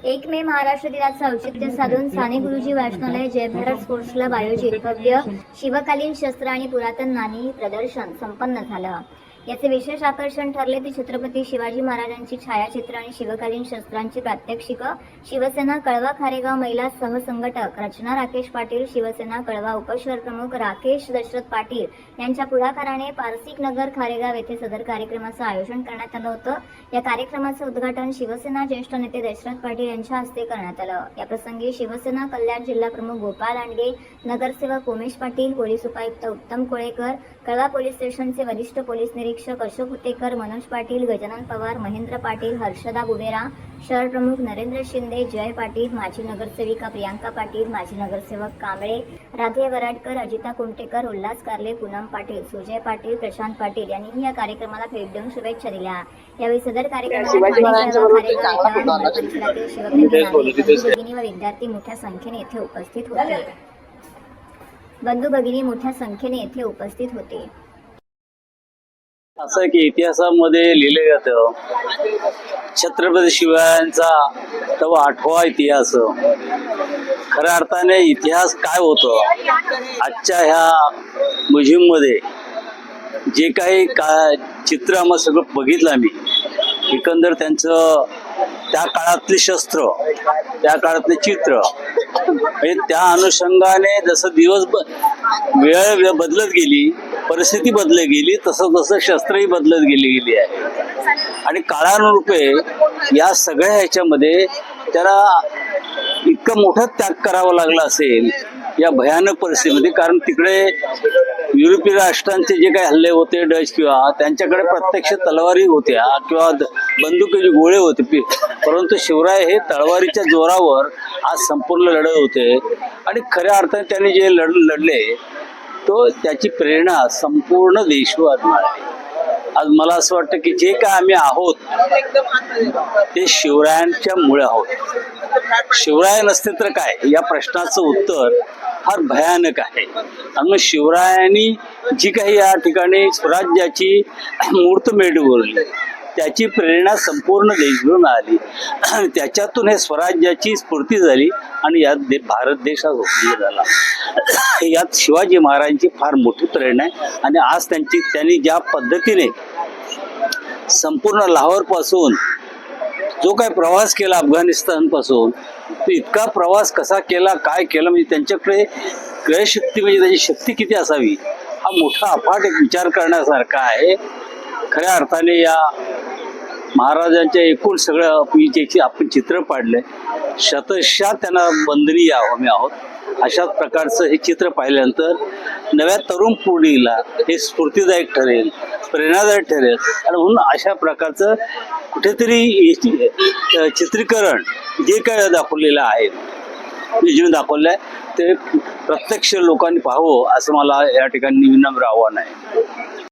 1 मे महाराष्ट्र दिनाचं औचित्य साधून साने गुरुजी वाचनालय जय भारत स्पोर्ट्स क्लब आयोजित भव्य शिवकालीन शस्त्र आणि पुरातन नाणी प्रदर्शन संपन्न झालं। याचे विशेष आकर्षण ठरले ते छत्रपती शिवाजी महाराजांची छायाचित्र आणि शिवकालीन शस्त्रांची प्रात्यक्षिक। शिवसेना कळवा खारेगाव महिला सहसंघटक रचना राकेश पाटील, शिवसेना कळवा उपशहर प्रमुख राकेश दशरथ पाटील यांच्या पुढाकाराने पारसिक नगर खारेगाव येथे सदर कार्यक्रमाचं आयोजन करण्यात आलं होतं। या कार्यक्रमाचं उद्घाटन शिवसेना ज्येष्ठ नेते दशरथ पाटील यांच्या हस्ते करण्यात आलं। या प्रसंगी शिवसेना कल्याण जिल्हा प्रमुख गोपाल लांडगे, नगरसेवक उमेश पाटील, पोलीस उपायुक्त उत्तम कोळेकर, कळवा पोलीस स्टेशनचे वरिष्ठ पोलीस निरीक्षक अशोक हुतेकर, मनोज पाटील, गजानन पवार, महेंद्र पाटील, हर्षदा बुबेरा, शहर प्रमुख नरेंद्र शिंदे, जय पाटील, माजी नगरसेविका प्रियांका पाटील, माजी नगरसेवक कांबळे, राधे वराडकर, अजिता कुमटेकर, उल्हास कारले, पूनम पाटील, सुजय पाटील, प्रशांत पाटील यांनी या कार्यक्रमाला भेट देऊन शुभेच्छा दिल्या। यावेळी सदर कार्यक्रमाला शिवप्रेमी व विद्यार्थी मोठ्या संख्येने येथे उपस्थित होते। बंधू भगिनी मोठ्या संख्येने येथे उपस्थित होते। असं की इतिहासामध्ये लिहिले जातं छत्रपती शिवाजींचा तो 8वा इतिहास। खऱ्या अर्थाने इतिहास काय होतं आजच्या ह्या म्युझियम मध्ये जे काही चित्र आम्हाला सगळं बघितलं आम्ही, एकंदर त्यांचं त्या काळातले शस्त्र, त्या काळातले चित्र, त्या अनुषंगाने जसं दिवस वेळ बदलत गेली, परिस्थिती बदलत गेली, तसं तसं शस्त्रही बदलत गेली आहे। आणि काळानुरूपे या सगळ्या ह्याच्यामध्ये त्याला इतकं मोठा त्याग करावा लागला असेल या भयानक परिस्थितीमध्ये। कारण तिकडे युरोपीय राष्ट्रांचे जे काही हल्ले होते, डच किंवा त्यांच्याकडे प्रत्यक्ष तलवारी होत्या किंवा बंदुकीचे गोळे होते, परंतु शिवराय हे तलवारीच्या जोरावर आज संपूर्ण लढत होते। आणि खऱ्या अर्थाने त्यांनी जे लढले तो त्याची प्रेरणा संपूर्ण देशभर मिळाली। आज मला असं वाटतं की जे काय आम्ही आहोत ते शिवरायांच्या मुळे आहोत। शिवराय नसते तर काय या प्रश्नाचं उत्तर फार भयानक आहे। आणि मग शिवरायांनी जी काही या ठिकाणी स्वराज्याची मुहूर्तमेढ बोलली त्याची प्रेरणा संपूर्ण देशभर मिळाली आणि त्याच्यातून हे स्वराज्याची स्फूर्ती झाली आणि यात भारत देश आज उदय झाला। यात शिवाजी महाराजांची फार मोठी प्रेरणा आहे। आणि आज त्यांनी ज्या पद्धतीने संपूर्ण लाहोर पासून जो काय प्रवास केला अफगाणिस्तान पासून, तो इतका प्रवास कसा केला, काय केलं, म्हणजे त्यांच्याकडे क्रयशक्ती म्हणजे त्याची शक्ती किती असावी हा मोठा अफाट एक विचार करण्यासारखा आहे। खऱ्या अर्थाने या महाराजांच्या एकूण सगळं जे आपण चित्र पाडलंय शतशः त्यांना वंदनीय आम्ही आहोत। अशाच प्रकारचं हे चित्र पाहिल्यानंतर नव्या तरुण पिढीला हे स्फूर्तीदायक ठरेल, प्रेरणादायक ठरेल। आणि म्हणून अशा प्रकारचं कुठेतरी चित्रीकरण जे काय दाखवलेलं आहे, जे दाखवलं आहे ते प्रत्यक्ष लोकांनी पाहावं असं मला या ठिकाणी विनम्र आव्हान आहे।